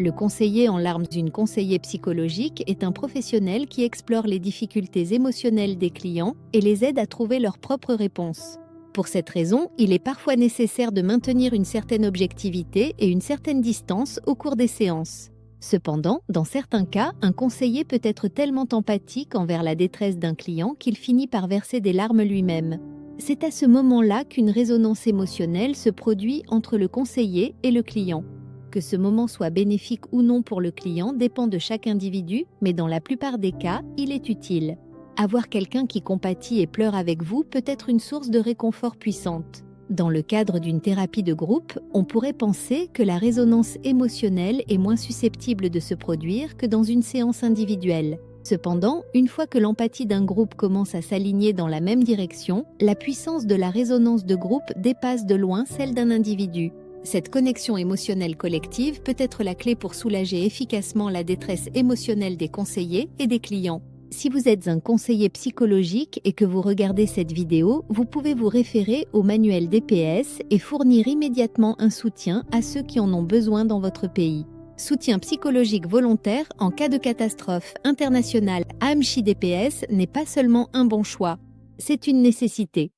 Le conseiller en larmes, une conseiller psychologique, est un professionnel qui explore les difficultés émotionnelles des clients et les aide à trouver leurs propres réponses. Pour cette raison, il est parfois nécessaire de maintenir une certaine objectivité et une certaine distance au cours des séances. Cependant, dans certains cas, un conseiller peut être tellement empathique envers la détresse d'un client qu'il finit par verser des larmes lui-même. C'est à ce moment-là qu'une résonance émotionnelle se produit entre le conseiller et le client. Que ce moment soit bénéfique ou non pour le client dépend de chaque individu, mais dans la plupart des cas, il est utile. Avoir quelqu'un qui compatit et pleure avec vous peut être une source de réconfort puissante. Dans le cadre d'une thérapie de groupe, on pourrait penser que la résonance émotionnelle est moins susceptible de se produire que dans une séance individuelle. Cependant, une fois que l'empathie d'un groupe commence à s'aligner dans la même direction, la puissance de la résonance de groupe dépasse de loin celle d'un individu. Cette connexion émotionnelle collective peut être la clé pour soulager efficacement la détresse émotionnelle des conseillers et des clients. Si vous êtes un conseiller psychologique et que vous regardez cette vidéo, vous pouvez vous référer au manuel DPS et fournir immédiatement un soutien à ceux qui en ont besoin dans votre pays. Soutien psychologique volontaire en cas de catastrophe internationale. AMCHI DPS n'est pas seulement un bon choix, c'est une nécessité.